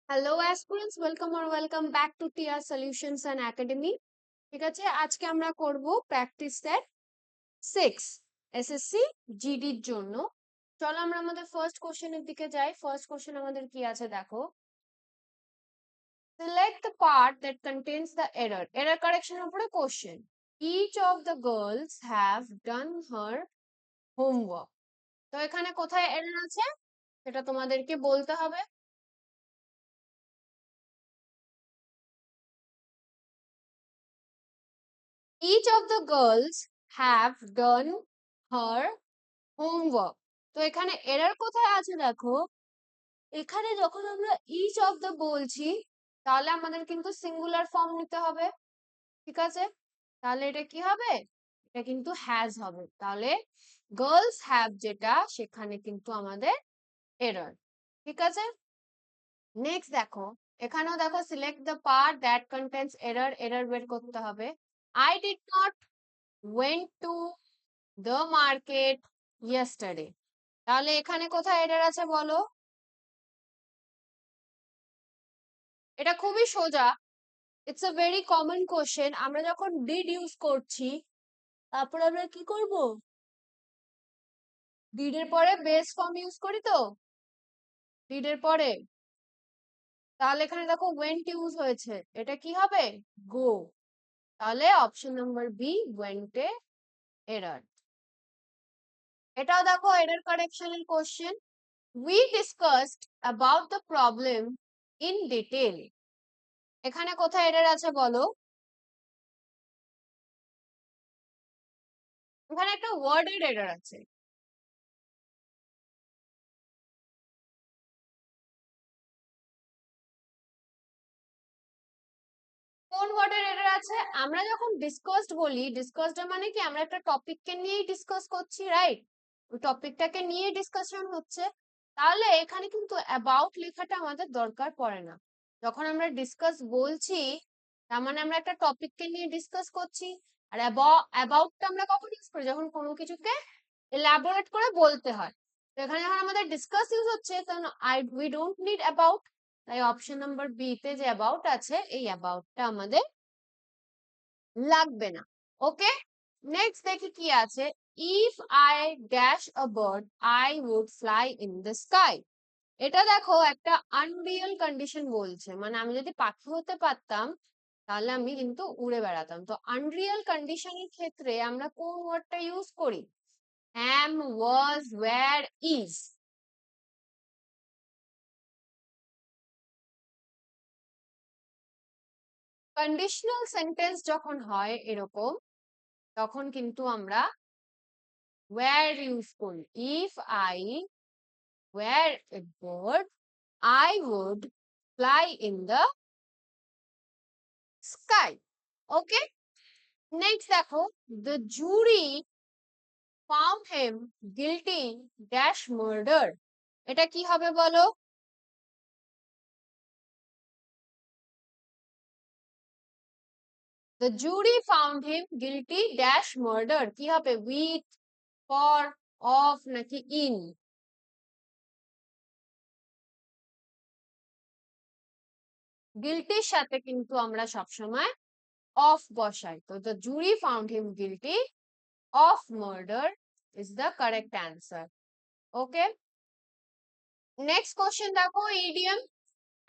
Hello aspirants, welcome back to TR Solutions and Academy. ঠিক আছে, আজকে আমরা করব প্র্যাকটিস সেট 6 এসএসসি জিডির জন্য। চলো আমরা আমাদের ফার্স্ট কোশ্চেনের দিকে যাই। ফার্স্ট কোশ্চেন আমাদের কি আছে দেখো, select the part that contains the error. Error কারেকশনের উপরে question. Each of the girls have done her homework. তো এখানে কোথায় এরর আছে সেটা তোমাদেরকে বলতে হবে। Each of the girls have done her homework. তো এখানে এরর কোথায় আছে দেখো, এখানে যখন আমরা ইচ অফ দ্য বলছি তাহলে আমাদের কিন্তু সিঙ্গুলার ফর্ম নিতে হবে। ঠিক আছে, তাহলে এটা কি হবে? এটা কিন্তু হ্যাজ হবে। তাহলে গার্লস হ্যাভ যেটা সেখানে কিন্তু আমাদের এরর। ঠিক আছে, নেক্সট দেখো, এখানেও দেখো select the part that contains error. Error বের করতে হবে। I did not went to the market yesterday. তাহলে এখানে কোথায় এরর আছে বলো? এটা খুবই সোজা, it's a very common question. আমরা যখন ডিড ইউজ করছি তারপর আমরা কি করব? ডিড এর পরে বেস ফর্ম ইউজ করি তো, ডিড এর পরে। তাহলে এখানে দেখো ওয়েন্ট ইউজ হয়েছে, এটা কি হবে? গো। তাহলে অপশন নাম্বার বি, ওয়েন্টে এরর। এটাও দেখো এরর কারেকশনের question. We discussed about the problem in detail. এখানে কোথায় এরর আছে বলো? এখানে একটা ওয়ার্ডের এরর আছে। কোন ওয়ার্ডের এরর আছে? আমরা যখন ডিসকাসড বলি, ডিসকাসড মানে কি, আমরা একটা টপিককে নিয়েই ডিসকাস করছি, রাইট? ওই টপিকটাকে নিয়ে ডিসকাশন হচ্ছে। তাহলে এখানে কিন্তু অ্যাবাউট লেখাটা আমাদের দরকার পড়ে না। যখন আমরা ডিসকাস বলছি তার মানে আমরা একটা টপিককে নিয়ে ডিসকাস করছি। আর অ্যাবাউটটা আমরা কখন ইউজ করি? যখন কোনো কিছুকে এলাবোরেট করে বলতে হয়। তো এখানে যখন আমাদের ডিসকাস ইউজ হচ্ছে তখন উই ডোন্ট নিড অ্যাবাউট। তাই অপশন নাম্বার বি তে যে অ্যাবাউট আছে এই অ্যাবাউটটা আমাদের লাগবে না। ওকে, নেক্সট দেখি কি আছে। If I dash a bird I would fly in the sky. এটা দেখো একটা আনরিয়েল কন্ডিশন বলছে, মানে আমি যদি পাখি হতে পারতাম তাহলে আমি কিন্তু উড়ে বেড়াতাম। তো আনরিয়েল কন্ডিশনের ক্ষেত্রে আমরা কোন ওয়ার্ডটা ইউজ করি? am, was, were, is. Conditional sentence যখন হয় এরকম তখন কিন্তু আমরা where ইউজ করি। If I were a bird I would fly in the sky. Okay, next দেখো, the jury found him guilty dash murder. এটা কি হবে বলো? The jury found him guilty dash murder কি হবে? with, for, of নাকি in? গিল্টির সাথে কিন্তু আমরা সবসময় অফ বসাই। তো the jury found him guilty of murder is the correct answer. Okay, next question দেখো, idiom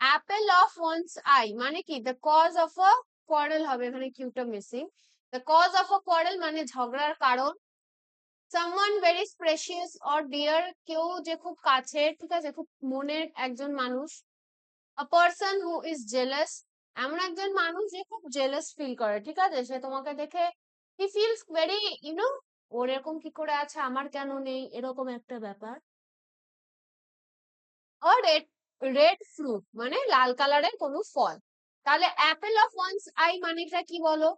apple of one's eye মানে কি? the cause of a quarrel হবে, এখানে কিউটা missing. the cause of a quarrel মানে ঝগড়ার কারণ। someone very precious or dear, কেউ যে খুব কাছের, ঠিক আছে, খুব মনের একজন মানুষ। a person who is jealous, এমন একজন মানুষ যে খুব জেলাস ফিল করে, ঠিক আছে, সে তোমাকে দেখে he feels very, you know, ওর এরকম কি করে আছে আমার কেন নেই, এরকম একটা ব্যাপার। আর রেড, রেড ফ্রুট মানে লাল কালারের কোনো ফল। তাহলে অ্যাপেল অফ ওয়ান্স আই মানেটা কি বলো?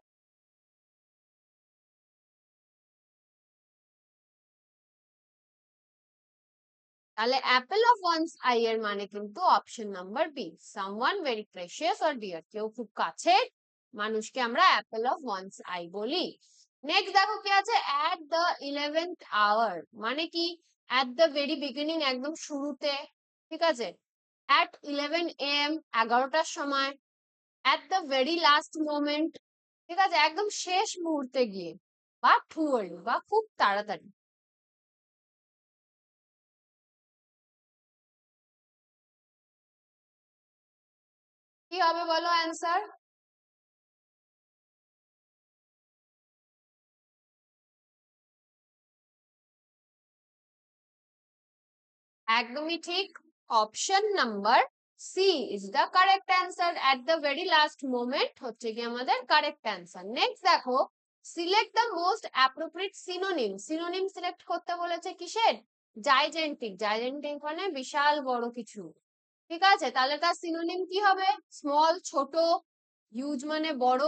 তাহলে অ্যাপেল অফ ওয়ান্স আই এর মানে কিন্তু option number B, someone very precious or dear, কেউ খুব কাছে মানুষকে আমরা অ্যাপেল অফ ওয়ান্স আই বলি। নেক্সট দেখো কি আছে, অ্যাট দ্য 11th আওয়ার মানে কি? অ্যাট দ্য ভেরি বিগিনিং, একদম শুরুতে, ঠিক আছে। at 11 AM, 11টার সময়, at the very last moment, ঠিক আছে, একদম শেষ মুহূর্তে গিয়ে, বা too early, বা খুব তাড়াতাড়ি। কি হবে বলো অ্যান্সার? একদমই ঠিক। Option number C is the correct answer. At the very last moment হচ্ছে কি আমাদের কারেক্ট অ্যান্সার। নেক্সট দেখো, select the most appropriate synonym. Synonym select করতে বলেছে কিসের? জাইজেন্টিক। জাইজেন্টিক মানে বিশাল বড় কিছু, ঠিক আছে, তাহলে তার সিনোনিম কি হবে? স্মল ছোট, হিউজ মানে বড়,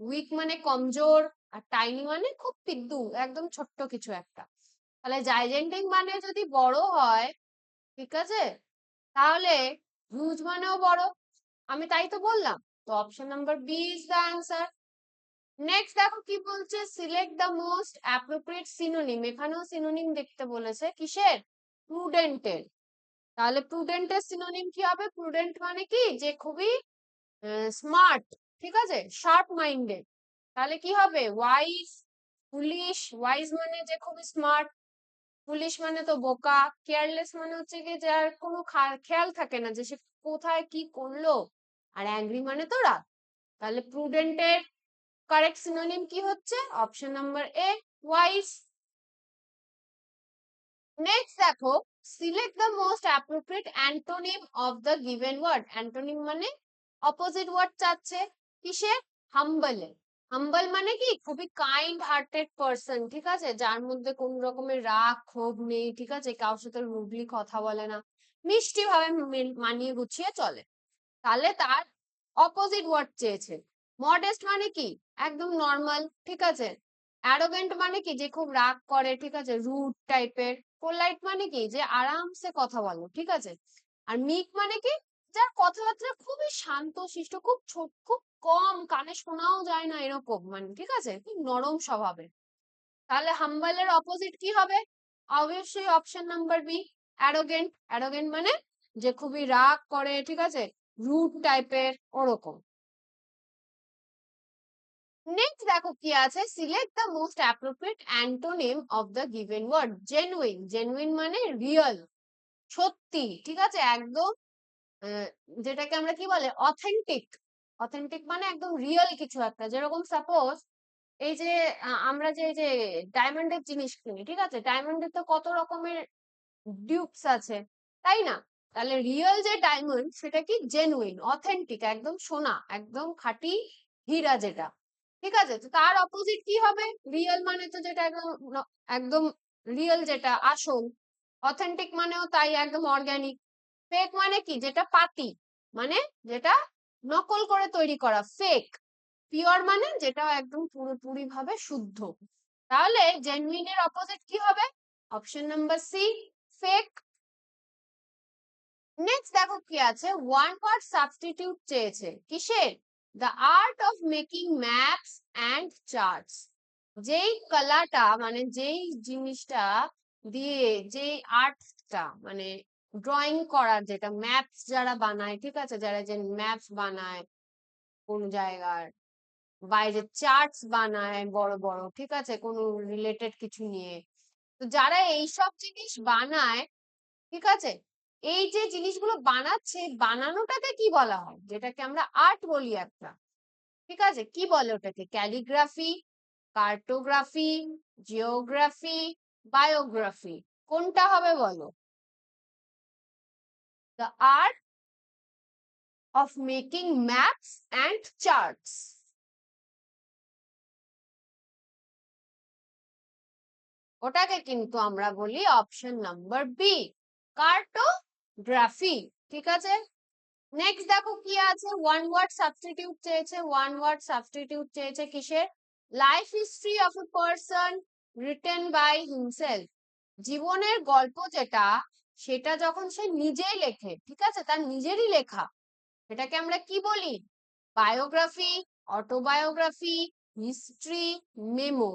উইক মানে কমজোর, আর টাইনি মানে খুব পিদ্দু, একদম ছোট্ট কিছু একটা। তাহলে জাইজেন্টিক মানে যদি বড় হয়, ঠিক আছে, তাহলে হিউজ মানেও বড়, আমি তাই তো বললাম। তো option number B is the answer. Next দেখো কি বলছে, select the most appropriate synonym. এখানেও সিনোনিম দেখতে বলেছে কিসের? প্রুডেন্টের। তাহলে প্রুডেন্টের সিনোনিম কি হবে? প্রুডেন্ট মানে কি, যে খুবই স্মার্ট, ঠিক আছে, শার্প মাইন্ডেড। তাহলে কি হবে? ওয়াইজ। ফুলিশ, ওয়াইজ মানে যে খুবই স্মার্ট, ফুলিশ মানে তো বোকা, কেয়ারলেস মানে হচ্ছে কি যার কোনো খেয়াল থাকে না যে সে কোথায় কি করলো, আর অ্যাংরি মানে তো রাগ। তাহলে প্রুডেন্টের কারেক্ট সিনোনিম কি হচ্ছে? Option number A, wise. Next দেখো, select the most appropriate antonym of the given word. Antonym মানে অপোজিট ওয়ার্ড চাচ্ছে কিসে? হাম্বলে। হাম্বল মানে কি, খুবই কাইন্ড হার্টেড পারসন, ঠিক আছে, যার মধ্যে কোন রকমের রাগ ক্ষোভ নেই, ঠিক আছে, কারোর সাথে রুডলি কথা বলে না, মিষ্টি ভাবে মানিয়ে গুছিয়ে চলে। তাহলে তার অপোজিট ওয়ার্ড চেয়েছে। মডেস্ট মানে কি, একদম নর্মাল, ঠিক আছে। অ্যারোগেন্ট মানে কি, যে খুব রাগ করে, ঠিক আছে, রুড টাইপের। পোলাইট মানে কি, যে আরামসে কথা বলো, ঠিক আছে। আর মিক মানে কি, যার কথাবার্তা খুবই শান্ত শিষ্ট, খুব ছোট, খুব কম, কানে শোনাও যায় না এরকম, মানে ঠিক আছে, খুব নরম স্বভাবের। তাহলে হাম্বলের অপোজিট কি হবে? অবশ্যই option number B, arrogant. Arrogant মানে যে খুবই রাগ করে, ঠিক আছে, রুড টাইপের, ওরকম। নেক্সট দেখো কি আছে, select the most appropriate antonym of the given word. Genuine. Genuine মানে রিয়েল, সত্যি, ঠিক আছে, একদম যেটাকে আমরা কি বলে, অথেন্টিক। অথেন্টিক মানে একদম রিয়েল কিছু একটা, যেরকম সাপোজ এই যে আমরা যে এই যে ডায়মন্ডের জিনিস কিনি, ঠিক আছে, ডায়মন্ডের তো কত রকমের ডিউপস আছে, তাই না? তাহলে রিয়েল যে ডায়মন্ড সেটা কি, জেনুইন, অথেন্টিক, একদম সোনা, একদম খাঁটি হীরা যেটা, ঠিক আছে। তো তার অপোজিট কি হবে? রিয়েল মানে তো যেটা একদম একদম রিয়েল, যেটা আসল। অথেন্টিক মানেও তাই, একদম অর্গানিক। ফেক মানে কি, যেটা পাতি, মানে যেটা নকল করে তৈরি করা, ফেক। পিওর মানে যেটা একদম পুরোপুরি ভাবে শুদ্ধ। তাহলে জেনুইনের অপোজিট কি হবে? Option number C, fake. Next দেখো কি আছে, ওয়ান ওয়ার্ড সাবস্টিটিউট চেয়েছে কিসের? The art of making maps and charts. যেই কলাটা, মানে যেই জিনিসটা দিয়ে, যেই আর্টটা, মানে ড্রয়িং করার, যেটা ম্যাপস যারা বানায়, ঠিক আছে, যারা যে ম্যাপস বানায় কোন জায়গার, বা এই যে চার্টস বানায় বড় বড়, ঠিক আছে, কোন রিলেটেড কিছু নিয়ে, তো যারা এইসব জিনিস বানায়, ঠিক আছে, এই যে জিনিসগুলো বানাচ্ছে, বানানোটাকে কি বলা হয়? যেটাকে আমরা আর্ট বলি একটা, ঠিক আছে, কি বলে ওটাকে? ক্যালিগ্রাফি, কার্টোগ্রাফি, জিওগ্রাফি, বায়োগ্রাফি, কোনটা হবে বলো? The art of making maps and charts. ওটাকে কিন্তু আমরা বলি অপশন নাম্বার বি, কার্টোগ্রাফি, ঠিক আছে। নেক্সট দেখো কি আছে, ওয়ান ওয়ার্ড সাবস্টিটিউট চেয়েছে। ওয়ান ওয়ার্ড সাবস্টিটিউট চেয়েছে কিসের? Life history of a person written by himself. জীবনের গল্প যেটা, সেটা যখন সে নিজেই লেখে, ঠিক আছে, তার নিজেরই লেখা, এটাকে আমরা কি বলি? Biography, autobiography, history, memo.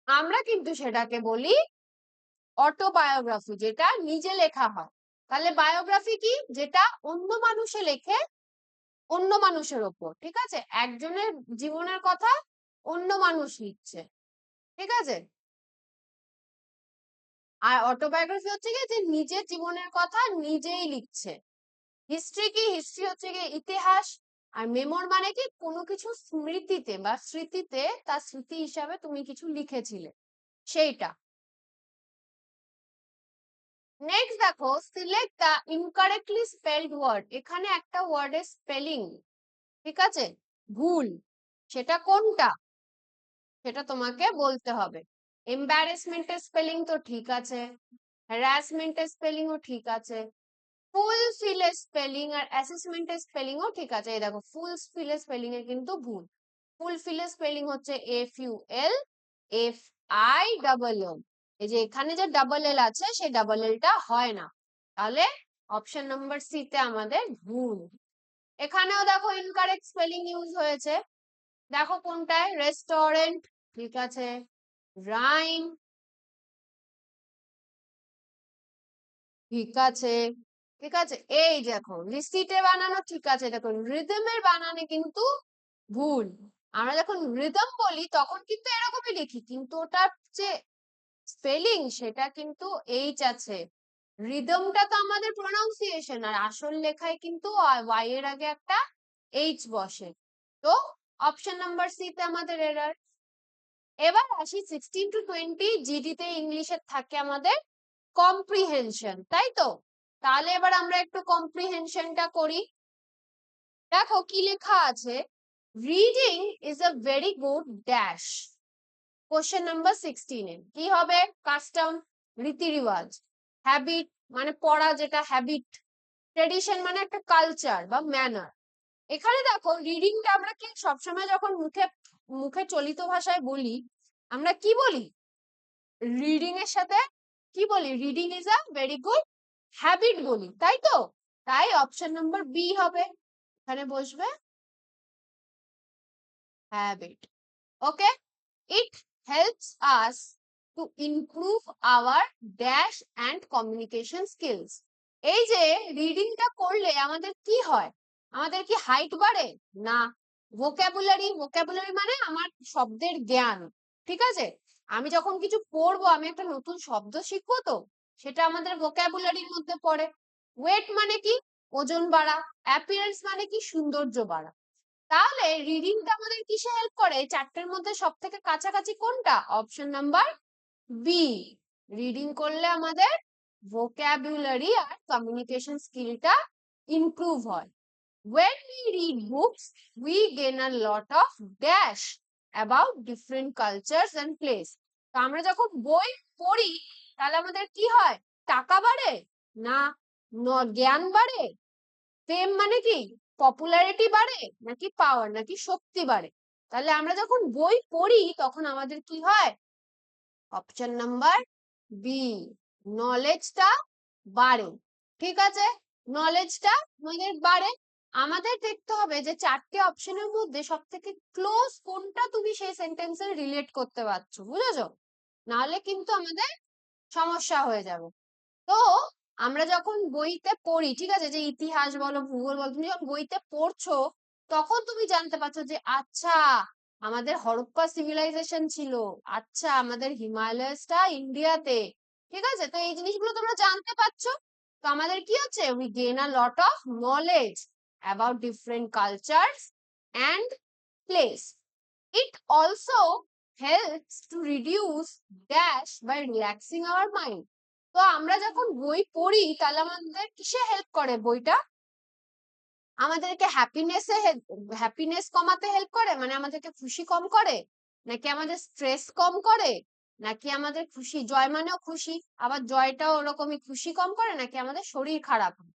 আমরা কিন্তু সেটাকে বলি অটোবায়োগ্রাফি, যেটা নিজে লেখা হয়। তাহলে বায়োগ্রাফি কি? যেটা অন্য মানুষে লেখে অন্য মানুষের ওপর, ঠিক আছে, একজনের জীবনের কথা অন্য মানুষ লিখছে, ঠিক আছে। আর অটোবায়োগ্রাফি হচ্ছে কি, যে নিজের জীবনের কথা নিজেই লিখছে। হিস্ট্রি কি? হিস্ট্রি হচ্ছে কি ইতিহাস। আর মেমোর মানে কি, কোনো কিছু স্মৃতিতে বা স্মৃতিতে, তার স্মৃতি হিসাবে তুমি কিছু লিখেছিলে, সেইটা। নেক্সট দেখো, select the incorrectly spelled word. এখানে একটা ওয়ার্ডের স্পেলিং, ঠিক আছে, ভুল, সেটা কোনটা সেটা তোমাকে বলতে হবে। এম্বারেসমেন্টের স্পেলিং তো ঠিক আছে, হ্যারাসমেন্টের স্পেলিংও ঠিক আছে, ফুলফিলের স্পেলিং আর অ্যাসেসমেন্টের স্পেলিংও ঠিক আছে। এই দেখো, ফুলফিলের স্পেলিং এর কিন্তু ভুল। ফুলফিলের স্পেলিং হচ্ছে FULFILL। এই যে এখানে যে ডাবল এল আছে, সেই ডাবল এলটা হয় না। তাহলে অপশন নাম্বার সি তে আমাদের ভুল। এখানেও দেখো ইনকারেক্ট স্পেলিং ইউজ হয়েছে। দেখো কোনটায়, রেস্টুরেন্ট ঠিক আছে, রাইম ঠিক আছে, ঠিক আছে। এই দেখো রিসিটে বানানো ঠিক আছে, দেখো রিদমের বানানে কিন্তু ভুল। আমরা যখন রিদম বলি তখন কিন্তু এরকমই লিখি, কিন্তু ওটার যে স্পেলিং সেটা কিন্তু এইচ আছে। রিদমটা তো আমাদের প্রোনাউন্সিয়েশন, আর আসল লেখায় কিন্তু ওয়াই এর আগে একটা এইচ বসে। তো অপশন নাম্বার সি তে আমাদের এরার। এবার আসি 16 to 20 জিডি তে, ইংলিশে থাকে আমাদের কম্প্রিহেনশন, তাই তো। তাহলে এবার আমরা একটু কম্প্রিহেনশনটা করি। দেখো কি লেখা আছে, reading is a very good dash. Question number 16 এ কি হবে, কাস্টম রীতি রিওয়াজ, হ্যাবিট মানে পড়া, যেটা হ্যাবিট, ট্রেডিশন মানে একটা কালচার বা ম্যানার। এখানে দেখো রিডিংটা আমরা কি সবসময় যখন মুখে মুখে চলিত ভাষায় বলি, আমরা কি বলি রিডিং এর সাথে, কি বলি, reading is a very good habit বলি, তাই তো। তাই অপশন নাম্বার বি হবে, এখানে বসবে habit. Okay, it helps us to improve hour dash and communication skills. এই যে রিডিংটা করলে আমাদের কি হয়, আমাদের কি হাইট বাড়ে? না। ভোক্যাবুলারি, ভোক্যাবুলারি মানে আমার শব্দের জ্ঞান, ঠিক আছে। আমি যখন কিছু পড়বো, আমি একটা নতুন শব্দ শিখবো, তো সেটা আমাদের ভোক্যাবুলারির মধ্যে পড়ে। ওয়েট মানে কি, ওজন বাড়া। অ্যাপিয়ারেন্স মানে কি, সৌন্দর্য বাড়া। তাহলে রিডিংটা আমাদের কিসে হেল্প করে, চারটের মধ্যে সব থেকে কাছাকাছি কোনটা, অপশন নাম্বার বি। রিডিং করলে আমাদের ভোক্যাবুলারি আর কমিউনিকেশন স্কিলটা ইমপ্রুভ হয়। when we read books we gain a lot of dash about different cultures and place। তো আমরা যখন বই পড়ি, তাহলে আমাদের কি হয়, টাকা বাড়ে? না। জ্ঞান বাড়ে? ফেম মানে কি, পপুলারিটি বাড়ে, নাকি পাওয়ার, নাকি শক্তি বাড়ে? তাহলে আমরা যখন বই পড়ি তখন আমাদের কি হয়, অপশন নাম্বার বি, নলেজটা বাড়ে, ঠিক আছে, নলেজটা আমাদের বাড়ে। আমাদের দেখতে হবে যে চারটে অপশনের মধ্যে সব থেকে ক্লোজ কোনটা তুমি সেই সেন্টেন্সে রিলেট করতে পারছো, বুঝেছো? নাহলে কিন্তু আমাদের সমস্যা হয়ে যাবে। তো আমরা যখন বইতে পড়ি, ঠিক আছে, যে ইতিহাস বলো ভূগোল বলো, তুমি যখন বইতে পড়ছো তখন তুমি জানতে পারছো যে আচ্ছা আমাদের হরপ্পা সিভিলাইজেশন ছিল, আচ্ছা আমাদের হিমালয়াসটা ইন্ডিয়াতে, ঠিক আছে। তো এই জিনিসগুলো তোমরা জানতে পারছো। তো আমাদের কি হচ্ছে, we gain a lot of knowledge about different cultures and place. It also helps to reduce dash by relaxing our mind. তো আমরা যখন বই পড়ি তাহলে আমাদের কিসে হেল্প করে বইটা, আমাদেরকে হ্যাপিনেস কমাতে হেল্প করে, মানে আমাদেরকে খুশি কম করে, নাকি আমাদের স্ট্রেস কম করে, নাকি আমাদের খুশি, জয় মানেও খুশি, আবার জয়টাও ওরকমই খুশি কম করে, নাকি আমাদের শরীর খারাপ হয়?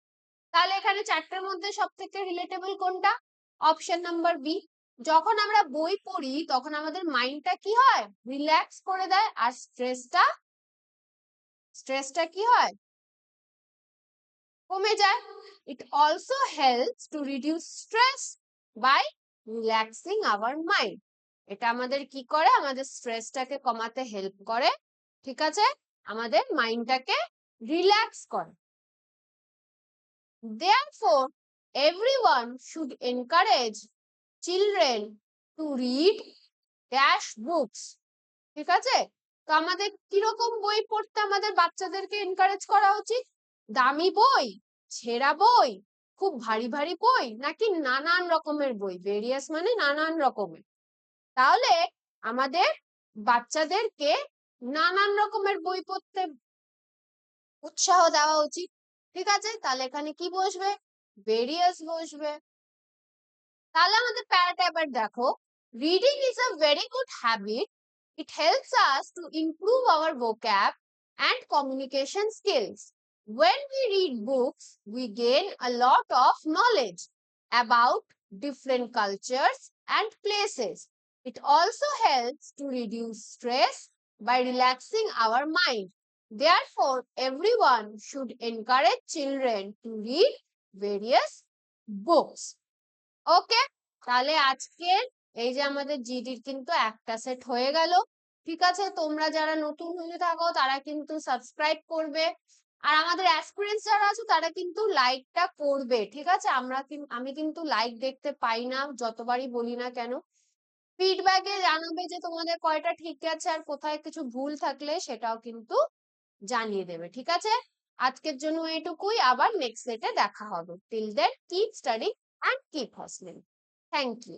তাহলে এখানে চারটের মধ্যে সব থেকে রিলেটেবল কোনটা, অপশন নাম্বার বি। যখন আমরা বই পড়ি তখন আমাদের মাইন্ডটা কি হয়, রিল্যাক্স করে দেয়, আর স্ট্রেসটা কি হয়, কমে যায়। It also helps to reduce stress by relaxing our mind. এটা আমাদের কি করে, আমাদের স্ট্রেসটাকে কমাতে হেল্প করে, ঠিক আছে, আমাদের মাইন্ডটাকে রিল্যাক্স করে। Therefore, everyone should encourage children to read dash books. ঠিক আছে, তো আমাদের কিরকম বই পড়তে আমাদের বাচ্চাদেরকে এনকারেজ করা উচিত? দামি বই, ছেঁড়া বই, খুব ভারী ভারী বই, নাকি নানান রকমের বই? ভেরিয়াস মানে নানান রকমের। তাহলে আমাদের বাচ্চাদেরকে নানান রকমের বই পড়তে উৎসাহ দেওয়া উচিত, ঠিক আছে। তাহলে এখানে কি বসবে? ভেরিয়াস বসবে। তাহলে আমাদের প্যারাটা এবার দেখো, reading is a very good habit. It helps us to improve our vocab and communication skills. When we read books, we gain a lot of knowledge about different cultures and places. It also helps to reduce stress by relaxing our mind. Therefore, everyone should encourage children to read various books. ওকে, তাহলে আজকের এই যে আমাদের জিডির কিন্তু একটা set হয়ে গেল, ঠিক আছে। তোমরা যারা নতুন হয়ে থাকো তারা কিন্তু সাবস্ক্রাইব করবে, আর আমাদের অ্যাসপিরেন্টস যারা আছে তারা কিন্তু লাইকটা করবে, ঠিক আছে। আমি কিন্তু লাইক দেখতে পাই না যতবারই বলি না কেন। ফিডব্যাকে জানাবে যে তোমাদের কয়টা ঠিক আছে, আর কোথায় কিছু ভুল থাকলে সেটাও কিন্তু জানিয়ে দেবে, ঠিক আছে। আজকের জন্য এটুকুই, আবার নেক্সট সেটে দেখা হবে। Till then keep studying and keep hustling. Thank you.